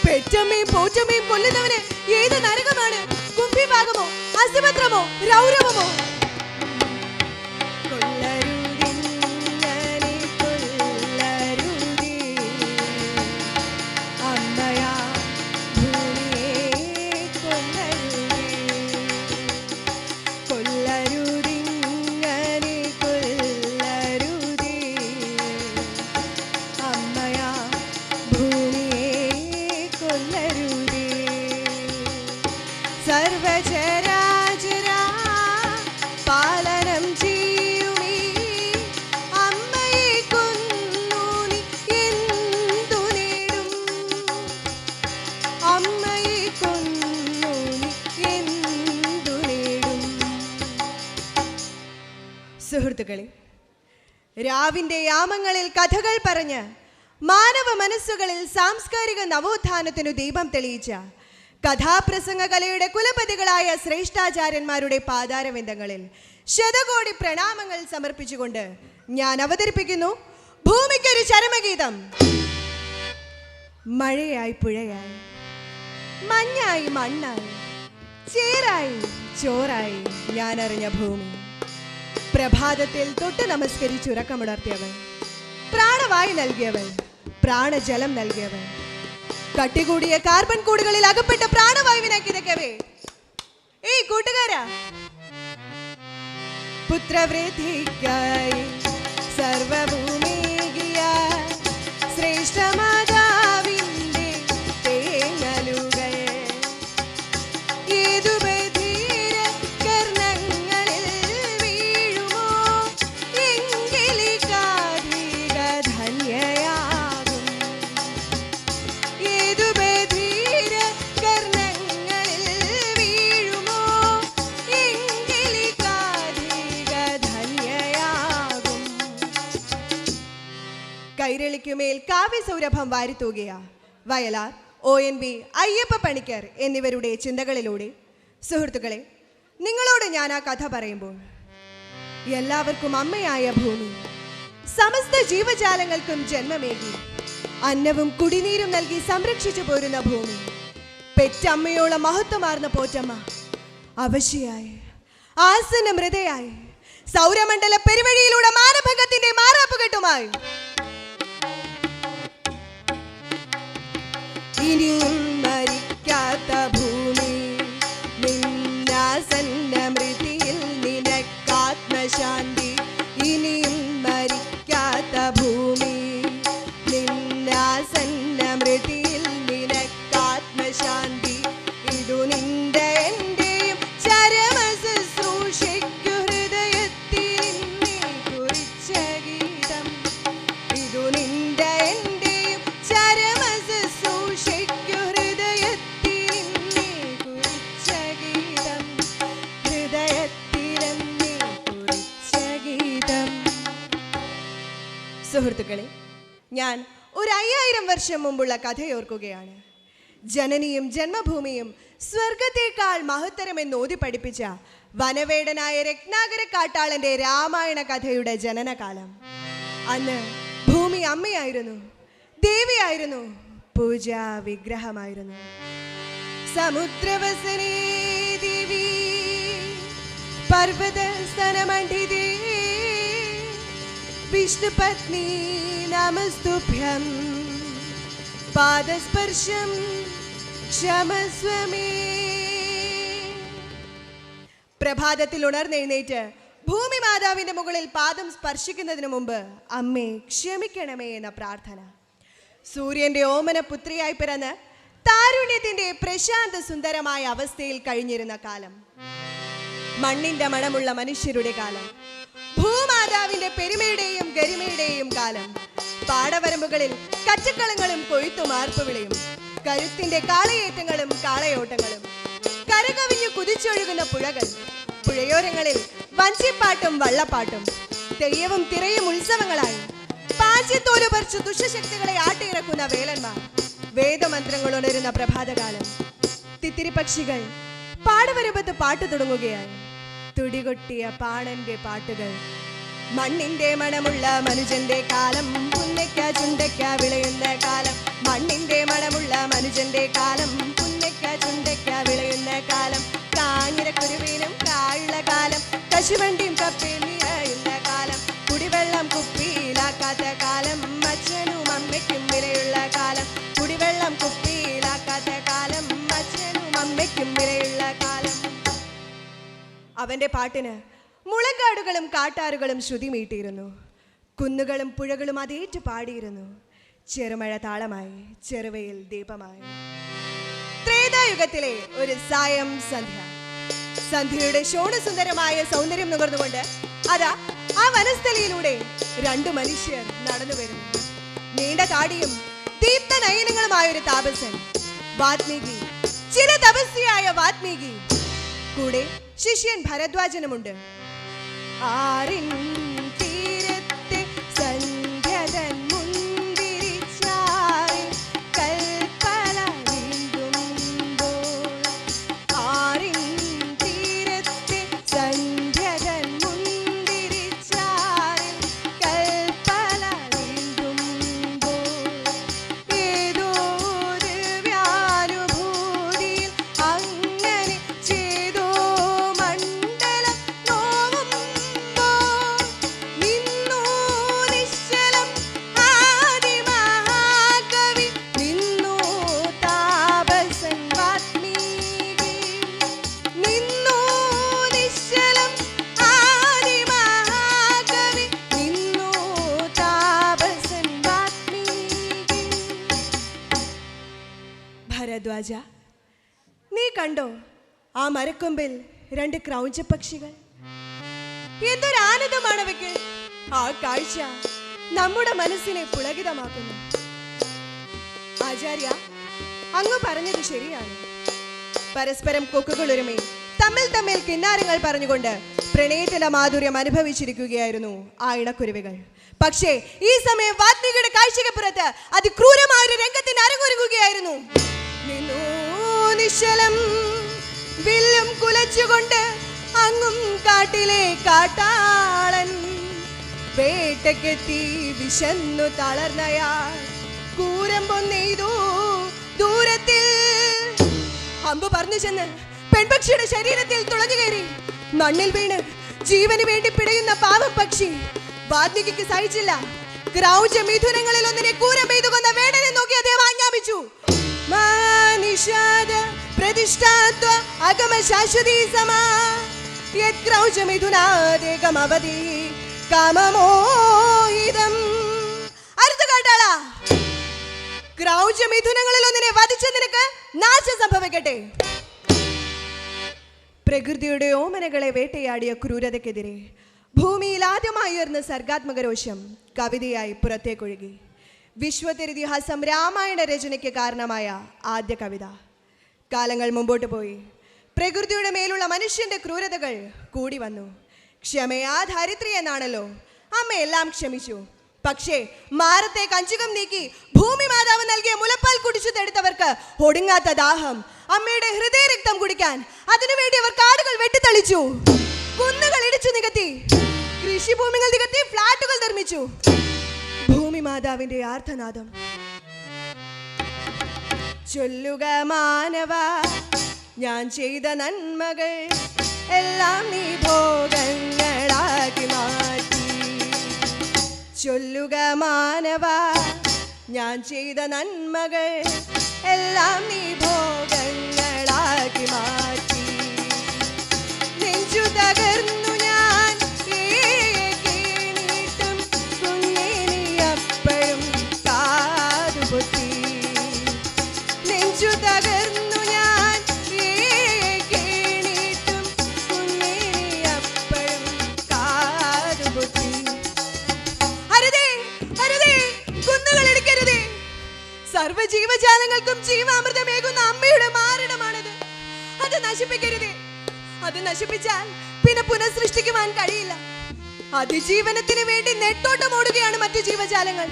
പെറ്റമ്മയും പോറ്റമ്മയും കൊല്ലുന്നവന് ഏത് നരകമാണ്? കുംഭിഭാഗമോ, അസിപത്രമോ, രൗരവമോ? സുഹൃത്തുക്കളെ, രാവിന്റെ യാമങ്ങളിൽ കഥകൾ പറഞ്ഞ് മാനവ മനസ്സുകളിൽ സാംസ്കാരിക നവോത്ഥാനത്തിനു ദീപം തെളിയിച്ച കഥാപ്രസംഗ കലയുടെ കുലപതികളായ ശ്രേഷ്ഠാചാര്യന്മാരുടെ പാതാരവിന്ദങ്ങളിൽ ശതകോടി പ്രണാമങ്ങൾ സമർപ്പിച്ചുകൊണ്ട് ഞാൻ അവതരിപ്പിക്കുന്നു ഭൂമിക്കൊരു ചരമഗീതം. മഴയായി പുഴയായി, മഞ്ഞായി മണ്ണായി, ചേരായി ചോറായി ഞാനറിഞ്ഞ ഭൂമി. പ്രഭാതത്തിൽ തൊട്ട് നമസ്കരിച്ചുറക്കമുണർത്തിയവൻ, പ്രാണവായു നൽകിയവൻ, പ്രാണജലം നൽകിയവൻ, കട്ടികൂടിയ കാർബൺ കൂടുകളിൽ അകപ്പെട്ട പ്രാണവായുവിനെ കിതക്കവേ. ഏയ് കൂട്ടുകാരാ, പുത്രവൃദ്ധിക്കായി സർവഭൂമികിയ ശ്രേഷ്ഠമാതാവിന്റെ തേങ്ങലുകൾ ഏതു ബധിര കർണങ്ങളിൽ വീഴുമോ എങ്കിലിക്കാധിക ധന്യയാകും. ഏതു ബധിര കർണങ്ങളിൽ വീഴുമോ എങ്കിലിക്കാധിക ധന്യയാകും. കൈരളിക്കുമേൽ കാവ്യസൗരഭം വാരിത്തൂകിയ വയലാർ, ONV, അയ്യപ്പ പണിക്കർ എന്നിവരുടെ ചിന്തകളിലൂടെ സുഹൃത്തുക്കളെ, നിങ്ങളോട് ഞാൻ ആ കഥ പറയുമ്പോൾ എല്ലാവർക്കും അമ്മയായ ഭൂമി, സമസ്ത ജീവജാലങ്ങൾക്കും ജന്മമേകി അന്നവും കുടിനീരും നൽകി സംരക്ഷിച്ചു പോരുന്ന ഭൂമി, പെറ്റമ്മയോളം മഹത്വമാർന്ന പോറ്റമ്മ അവശയായി ആസന്ന മൃതയായി സൗരമണ്ഡല പെരുവഴിയിലൂടെ മാനഭംഗത്തിന്റെ മാറാപ്പുകെട്ടുമായി ഇനിയും മരിക്കാത്ത ഭൂമി, നിന്നാസന്ന മൃതിയിൽ നിനക്കാത്മശാന്തി. ഇനിയും മരിക്കാത്ത ഭൂമി, നിന്നാസന്ന മൃതിയിൽ നിനക്കാത്മശാന്തി. ഇതു നിന്റെ എന്റെയും ചരമ ശുശ്രൂഷയ്ക്കു ഹൃദയത്തിൽ നീ കുറിച്ച ഗീതം. ഇതു നിന്റെ എന്റെയും ചരമ ശുശ്രൂഷയ്ക്കു ഹൃദയത്തിൽ നീ കുറിച്ച ഗീതം. ഹൃദയത്തിൽ നീ കുറിച്ച ഗീതം. സുഹൃത്തുക്കളെ, ഞാൻ ഒരു 5000 വർഷം മുമ്പുള്ള കഥയോർക്കുകയാണ്. ജനനിയും ജന്മഭൂമിയും സ്വർഗത്തേക്കാൾ മഹത്തരമെന്ന് ഓതി പഠിപ്പിച്ച വനവേടനായ രത്നാകര കാട്ടാളന്റെ രാമായണ കഥയുടെ ജനനകാലം. അന്ന് ഭൂമി അമ്മയായിരുന്നു, ദേവിയായിരുന്നു, പൂജാ വിഗ്രഹമായിരുന്നു. സമുദ്രവസനേ ദേവി പർവ്വത സ്തനമണ്ഡിതേ വിഷ്ണുപത്നി നമസ്തുഭ്യം പാദസ്പർശം ക്ഷമസ്വമേ. പ്രഭാതത്തിൽ ഉണർന്നെഴുന്നേറ്റ് ഭൂമി മാതാവിന്റെ മുകളിൽ പാദം സ്പർശിക്കുന്നതിന് മുമ്പ് അമ്മേ ക്ഷമിക്കണമേ എന്ന പ്രാർത്ഥന. സൂര്യന്റെ ഓമന പുത്രിയായി പിറന്ന് താരുണ്യത്തിന്റെ പ്രശാന്ത സുന്ദരമായ അവസ്ഥയിൽ കഴിഞ്ഞിരുന്ന കാലം, മണ്ണിന്റെ മണമുള്ള മനുഷ്യരുടെ കാലം, ഭൂമാതാവിന്റെ പെരുമയുടെയും ഗരിമയുടെയും കാലം. പാടവരമ്പുകളിൽ കച്ചക്കളങ്ങളും കൊയ്ത്തും ആർപ്പുവിളിയും, കരുത്തിന്റെ കാളയേറ്റങ്ങളും കാളയോട്ടങ്ങളും, കരകവിഞ്ഞു കുതിച്ചൊഴുകുന്ന പുഴകൾ, പുഴയോരങ്ങളിൽ വഞ്ചിപ്പാട്ടും വള്ളപ്പാട്ടും, തെയ്യവും തിറയും ഉത്സവങ്ങളായി കാഞ്ചിത്തോല് പറിച്ച് ദുഷ്ടശക്തികളെ ആട്ടിയിറക്കുന്ന വേലന്മാർ, വേദമന്ത്രങ്ങൾ ഉണരുന്ന പ്രഭാതകാലം. തിത്തിരി പക്ഷികൾ പാടവരമ്പത്ത് പാട്ട് തുടങ്ങുകയായി. തുടികൊട്ടിയ പാണന്റെ പാട്ടുകൾ. മണ്ണിന്റെ മണമുള്ള മനുജന്റെ കാലം, പുന്നയ്ക്ക ചുണ്ടയ്ക്ക വിളയുന്ന കാലം. മണ്ണിന്റെ മണമുള്ള മനുജന്റെ കാലം, പുന്നയ്ക്ക ചുണ്ടയ്ക്ക വിളയുന്ന കാലം. കാഞ്ഞിരക്കുരുവിനും കായുള്ള കാലം, കശുവണ്ടിയും കപ്പയും നിറയുന്ന കാലം. കുടിവെള്ളം കുപ്പിയിലാക്കാത്ത കാലം, അച്ഛനും അമ്മയ്ക്കും വിലയുള്ള കാലം. കുടിവെള്ളം കുപ്പിയിലാക്കാത്ത കാലം, അച്ഛനും അമ്മയ്ക്കും വിലയുള്ള കാലം. അവന്റെ പാട്ടിന് മുളങ്കാടുകളും കാട്ടാറുകളും ശ്രുതി മീട്ടിയിരുന്നു. കുന്നുകളും പുഴകളും അതേറ്റു പാടിയിരുന്നു. ചെറുമഴ താളമായി, ചെറുവയിൽ ദീപമായി. ത്രേതായുഗത്തിലെ ഒരു സായം സന്ധ്യ. സന്ധ്യയുടെ ശോണസുന്ദരമായ സൗന്ദര്യം നുകർന്നുകൊണ്ട് അതാ ആ വനസ്ഥലിയിലൂടെ രണ്ടു മനുഷ്യർ നടന്നു വരുന്നു. നീണ്ട താടിയും ദീപ്ത നയനങ്ങളുമായൊരു താപസൻ, വാത്മീകി, ചില തപസ്വിയായ വാത്മീകി. കൂടെ ശിഷ്യൻ ഭരദ്വാജനുമുണ്ട്. ആറിൻ തീരത്തെ സന്ധ്യതൻ മുന്തിരിച്ചാറിൽ കൽപ്പന വീണ്ടുമ്പോൾ. ആറിൻ തീരത്തെ സന്ധ്യതൻ മുന്തിരിച്ചാറിൽ കൽപ്പന വീണ്ടുമ്പോൾ. ഏതോ ദിവ്യാനുഭൂതിയിൽ അങ്ങനെ ചെയ്തോ മണ്ഡലം നോവുമ്പോൾ നിന്നു നിശ്ചലം ആദിമഹാകവി, നിന്നു താപസൻ വാത്മീകി. നിന്നു നിശ്ചലം ആദിമഹാകവി, നിന്നു താപസൻ വാത്മീകി. ഭരദ്വാജ, നീ കണ്ടോ ആ മരക്കൊമ്പിൽ രണ്ട് ക്രൗഞ്ചപക്ഷികൾ? എന്തൊരു ആനന്ദമാണവയ്ക്ക്! ആ കാഴ്ച നമ്മുടെ മനസ്സിനെ പുളകിതമാക്കുന്നു. ആചാര്യ, അങ്ങ് പറഞ്ഞത് ശരിയാണ്. പരസ്പരം കൊക്കുകളൊരുമേ തമ്മിൽ തമ്മിൽ കിന്നാരങ്ങൾ പറഞ്ഞുകൊണ്ട് പ്രണയത്തിന്റെ മാധുര്യം അനുഭവിച്ചിരിക്കുകയായിരുന്നു ആ ഇണക്കുരുവികൾ. പക്ഷേ ഈ സമയം വാത്മീകിയുടെ കാഴ്ചയ്ക്കപ്പുറത്ത് അതിക്രൂരമായ ഒരു രംഗത്തിന് അരങ്ങൊരുങ്ങുകയായിരുന്നു. നിന്നു നിശ്ചലം വില്ലും കുലച്ചുകൊണ്ട് അങ്ങും കാട്ടിലെ കാട്ടാളൻ. വേട്ടക്കെത്തി വിശന്നു തളർന്നയാൾ കൂരമ്പൊൻ നെയ്തു ദൂരത്തിൽ. അമ്പ് പറഞ്ഞു ചെന്ന് പെൺപക്ഷിയുടെ ശരീരത്തിൽ തുളഞ്ഞു കയറി മണ്ണിൽ വീണ് ജീവന് വേണ്ടി പിടയുന്ന പാവം പക്ഷി. വാത്മീകിക്ക് സഹിച്ചില്ല. ക്രൗഞ്ച മിഥുനങ്ങളിൽ ഒന്നിനെ കൂരം പെയ്തു കൊന്ന വേടനെ നോക്കി അദ്ദേഹം ആജ്ഞാപിച്ചു. മാനിഷാദ പ്രതിഷ്ഠാത്വ അഗമ ശാശ്വതീ സമാ യത് ക്രൗഞ്ച മിഥുനാദേകമവധി കാമമോഹിതം. അടുത്ത കാട്ടാളാ, ക്രൗഞ്ച മിഥുനങ്ങളിൽ ഒന്നിനെ വധിച്ച നിനക്ക് നാശം സംഭവിക്കട്ടെ. പ്രകൃതിയുടെ ഓമനകളെ വേട്ടയാടിയ ക്രൂരതയ്ക്കെതിരെ ഭൂമിയിൽ ആദ്യമായി ഉയർന്ന സർഗാത്മക രോഷം കവിതയായി പുറത്തേക്കൊഴുകി. വിശ്വത്തിരിതിഹാസം രാമായണ രചനയ്ക്ക് കാരണമായ ആദ്യ കവിത. കാലങ്ങൾ മുമ്പോട്ട് പോയി. പ്രകൃതിയുടെ മേലുള്ള മനുഷ്യന്റെ ക്രൂരതകൾ കൂടി വന്നു. ക്ഷമയാ ധരിത്രി എന്നാണല്ലോ. അമ്മ എല്ലാം ക്ഷമിച്ചു. പക്ഷേ മാറത്തെ കഞ്ചുകം നീക്കി ഭൂമി മാതാവ് നൽകിയ മുലപ്പാൽ കുടിച്ചു തെടുത്തവർക്ക് ഒടുങ്ങാത്ത ദാഹം. അമ്മയുടെ ഹൃദയരക്തം കുടിക്കാൻ അതിനുവേണ്ടി അവർ കാടുകൾ വെട്ടിത്തളിച്ചു, കുന്നുകൾ ഇടിച്ചു നികത്തി, കൃഷിഭൂമികൾ നികത്തി ഫ്ലാറ്റുകൾ നിർമ്മിച്ചു. ഭൂമി മാതാവിന്റെ ആർത്തനാദം. ചൊല്ലുക മാനവ, ഞാൻ ചെയ്ത നന്മകൾ എല്ലാം നീ ഭോഗങ്ങളാക്കി മാറ്റി. ചൊല്ലുക മാനവ, ഞാൻ ചെയ്ത നന്മകൾ എല്ലാം നീ ഭോഗങ്ങളാക്കി മാറ്റി. നെഞ്ചു തകർന്നു ഞാൻ കേണീട്ടും കുഞ്ഞിനിയപ്പോഴും കാതുപൊത്തി. നെഞ്ചു തകർന്നു ഞാൻ കേണീട്ടും കുഞ്ഞിനിയപ്പോഴും കാതുപൊത്തി. അരുതേ അരുതേ, കുന്നുകൾ എടുക്കരുതേ. സർവ്വജീവജാലങ്ങൾക്കും ജീവാമൃതമേകുന്ന അമ്മയുടെ മാറിടമാണത്. അത് നശിപ്പിക്കരുതേ. അത് നശിപ്പിച്ചാൽ പിന്നെ പുനഃസൃഷ്ടിക്കുവാൻ കഴിയില്ല. അതിജീവനത്തിന് വേണ്ടി നെട്ടോട്ടം ഓടുകയാണ് മറ്റു ജീവജാലങ്ങൾ.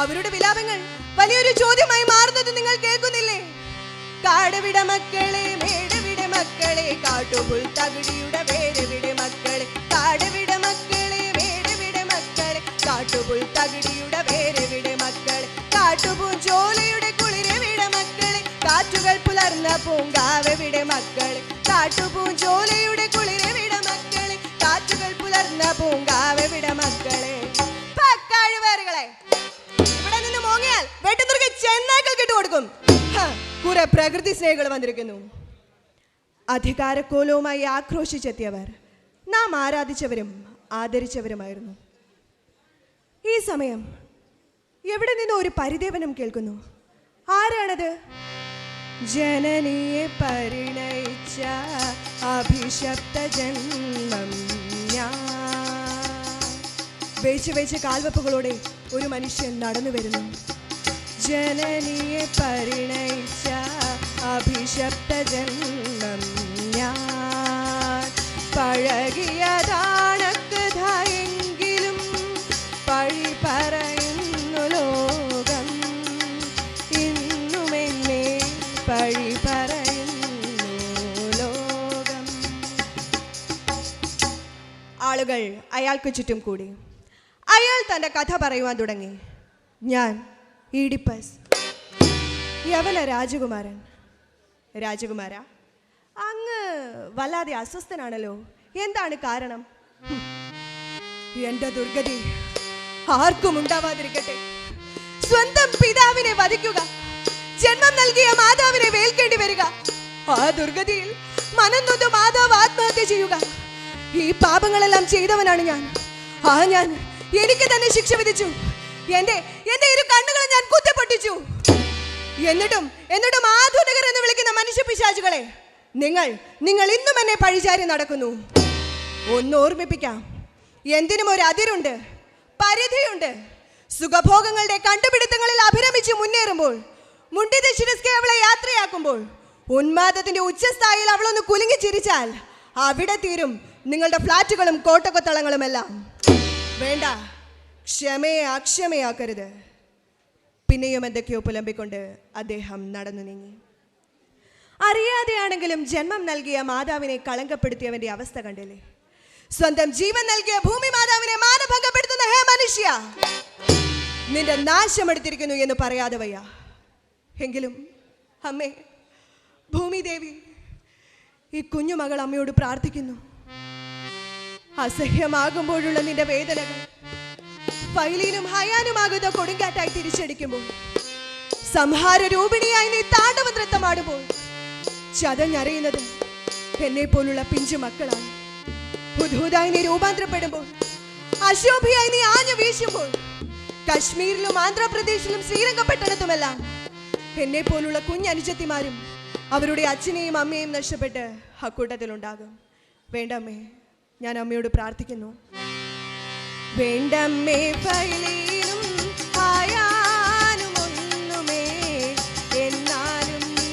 അവരുടെ വിലാപങ്ങൾ വലിയൊരു ചോദ്യമായി മാറുന്നത് നിങ്ങൾ കേൾക്കുന്നില്ലേ? കാടുവിട മക്കളെ, മേടവിട മക്കളെ, കാട്ടുപുൽ തകിടിയുടെ വേരവിട മക്കളെ. കാടുവിട മക്കളെ, മേടവിട മക്കളെ, കാട്ടുപുൽ തകിടിയുടെ വേരവിട മക്കളെ. കാട്ടുപൂഞ്ചോലയുടെ കുളിരവിട മക്കളെ, കാറ്റുകൾ പുലർന്ന പൂങ്കാവവിട മക്കളെ. കാട്ടുപൂഞ്ചോലയുടെ കുളിരവിട മക്കളെ, കാറ്റുകൾ പുലർന്ന പൂങ്കാവവിട മക്കളെ. പക്കാഴുവേറുകളെ, ഇവിടെ നിന്ന് മോങ്ങിയാൽ വെട്ടുന്നുറുകെ ചെന്നായ്ക്കൾ കിട്ടുകൊടുക്കും. കുറെ പ്രകൃതി സ്നേഹികൾ വന്നിരിക്കുന്നു. അധികാരക്കോലവുമായി ആക്രോശിച്ചെത്തിയവർ നാം ആരാധിച്ചവരും ആദരിച്ചവരുമായിരുന്നു. ഈ സമയം എവിടെ നിന്നോ ഒരു പരിദേവനം കേൾക്കുന്നു. ആരാണത്? ജനനിയെ പരിണയിച്ച അഭിശപ്ത ജന്മം ഞാൻ. വേച്ച് വേച്ച് കാൽവെപ്പുകളോടെ ഒരു മനുഷ്യൻ നടന്നു വരുന്നു. ജനനിയെ പരിണയിച്ച അഭിശപ്ത ജന്മം ഞാൻ. പഴകിയതാണക്കഥയെങ്കിലും പഴി പറയുന്നു ലോകം. ഇന്നുമെന്നെ പഴി പറയുന്നു ലോകം. ആളുകൾ അയാൾക്ക് ചുറ്റും കൂടി. അയാൾ തൻ്റെ കഥ പറയുവാൻ തുടങ്ങി. ഞാൻ ഈഡിപ്പസ്, യവന രാജകുമാരൻ. രാജകുമാര, അങ്ങ് വല്ലാതെ അസ്വസ്ഥനാണല്ലോ. എന്താണ് കാരണം? എന്റെ ദുർഗതി ആർക്കും ഉണ്ടാവാതിരിക്കട്ടെ. സ്വന്തം പിതാവിനെ വധിക്കുക, ജന്മം നൽകിയ മാതാവിനെ വേൽക്കേണ്ടി വരിക, ആ ദുർഗതിയിൽ മനംനൊന്ത് മാതാവ് ആത്മഹത്യ ചെയ്യുക. ഈ പാപങ്ങളെല്ലാം ചെയ്തവനാണ് ഞാൻ. ഞാൻ എനിക്ക് തന്നെ ശിക്ഷ വിധിച്ചു. എന്റെ ഇരു കണ്ണുകളെ ഞാൻ കുത്തിപ്പൊട്ടിച്ചു. എന്നിട്ടും ആധുനികർ എന്ന് വിളിക്കുന്ന മനുഷ്യ പിശാചുകളെ, നിങ്ങൾ ഇന്നും എന്നെ പഴിചാരി നടക്കുന്നു. ഒന്ന് ഓർമ്മിപ്പിക്കാം, എന്തിനും ഒരു അതിരുണ്ട്, പരിധിയുണ്ട്. സുഖഭോഗങ്ങളുടെ കണ്ടുപിടുത്തങ്ങളിൽ അഭിരമിച്ച് മുന്നേറുമ്പോൾ, മുണ്ടിത ശിരസ്കെ അവളെ യാത്രയാക്കുമ്പോൾ, ഉന്മാദത്തിന്റെ ഉച്ചസ്ഥായിയിൽ അവളൊന്ന് കുലുങ്ങി ചിരിച്ചാൽ അവിടെ തീരും നിങ്ങളുടെ ഫ്ലാറ്റുകളും കോട്ടക്കൊത്തളങ്ങളുമെല്ലാം. വേണ്ട, ക്ഷമയെ അക്ഷമയാക്കരുത്. പിന്നെയും എന്തൊക്കെയോ പുലമ്പിക്കൊണ്ട് അദ്ദേഹം നടന്നു നീങ്ങി. അറിയാതെയാണെങ്കിലും ജന്മം നൽകിയ മാതാവിനെ കളങ്കപ്പെടുത്തിയവന്റെ അവസ്ഥ കണ്ടില്ലേ? സ്വന്തം ജീവൻ നൽകിയ ഭൂമി മാതാവിനെ മാനഭംഗപ്പെടുത്തുന്ന ഹേ മനുഷ്യ, നിന്റെ നാശമെടുത്തിരിക്കുന്നു എന്ന് പറയാതെ വയ്യ. എങ്കിലും അമ്മേ ഭൂമിദേവി, ഈ കുഞ്ഞുമകൾ അമ്മയോട് പ്രാർത്ഥിക്കുന്നു. അസഹ്യമാകുമ്പോഴുള്ള നിന്റെ വേദനകൾ ഫൈലിനും ഹയാനുമാകുന്ന കൊടുങ്കാറ്റായി തിരിച്ചടിക്കുമ്പോൾ, സംഹാര രൂപിണിയായി നീ താണ്ഡവ നൃത്തമാടുമ്പോൾ, ചതഞ്ഞറിയുന്നത് എന്നെ പോലുള്ള പിഞ്ചു മക്കളാണ്. ഹുദ്ഹുദായി നീ രൂപാന്തരപ്പെടുമ്പോൾ, അശോഭിയായി നീ ആഞ്ഞു വീശുമ്പോൾ, കശ്മീരിലും ആന്ധ്രാപ്രദേശിലും ശ്രീരംഗപട്ടണത്തുമെല്ലാം എന്നെ പോലുള്ള കുഞ്ഞനുജത്തിമാരും അവരുടെ അച്ഛനെയും അമ്മയെയും നഷ്ടപ്പെട്ട് അക്കൂട്ടത്തിലുണ്ടാകും. വേണ്ടമ്മേ, ഞാൻ അമ്മയോട് പ്രാർത്ഥിക്കുന്നു. വേണ്ടമ്മേ ഫൈലിനും ആയാനും ഒന്നുമേ, എന്നാലും നീ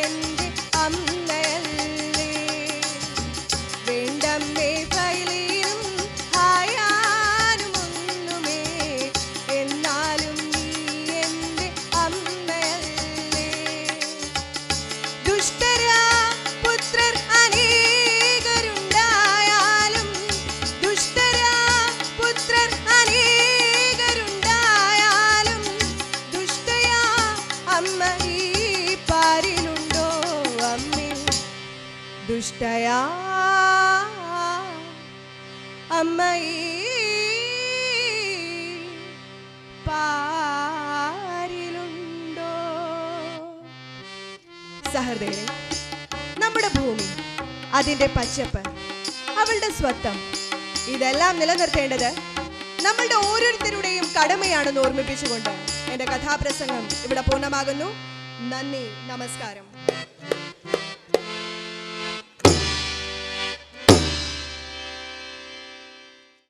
എൻ്റെ അമ്മയല്ലേ. വേണ്ടമ്മേ ഫൈലിനും ആയാനും ഒന്നുമേ, എന്നാലും നീ എൻ്റെ അമ്മയല്ലേ. ദുഷ്ടരാ പുത്രർ അനേകരുണ്ടായാലും, ദുഷ്ടരാ പുത്രർ അനേകരുണ്ടായാലും, ദുഷ്ടയാ അമ്മ ഈ പാരിലുണ്ടോ അമ്മേ. ദുഷ്ടയാ അമ്മ ഈ പാരിലുണ്ടോ. സഹൃദയരെ, നമ്മുടെ ഭൂമി, അതിൻ്റെ പച്ചപ്പ്, അവളുടെ സ്വത്വം, ഇതെല്ലാം നിലനിർത്തേണ്ടത് നമ്മളുടെ ഓരോരുത്തരുടെയും കടമയാണെന്ന് ഓർമ്മിപ്പിച്ചുകൊണ്ട് എൻ്റെ കഥാപ്രസംഗം ഇവിടെ പൂർണ്ണമാകുന്നു. നന്ദി, നമസ്കാരം.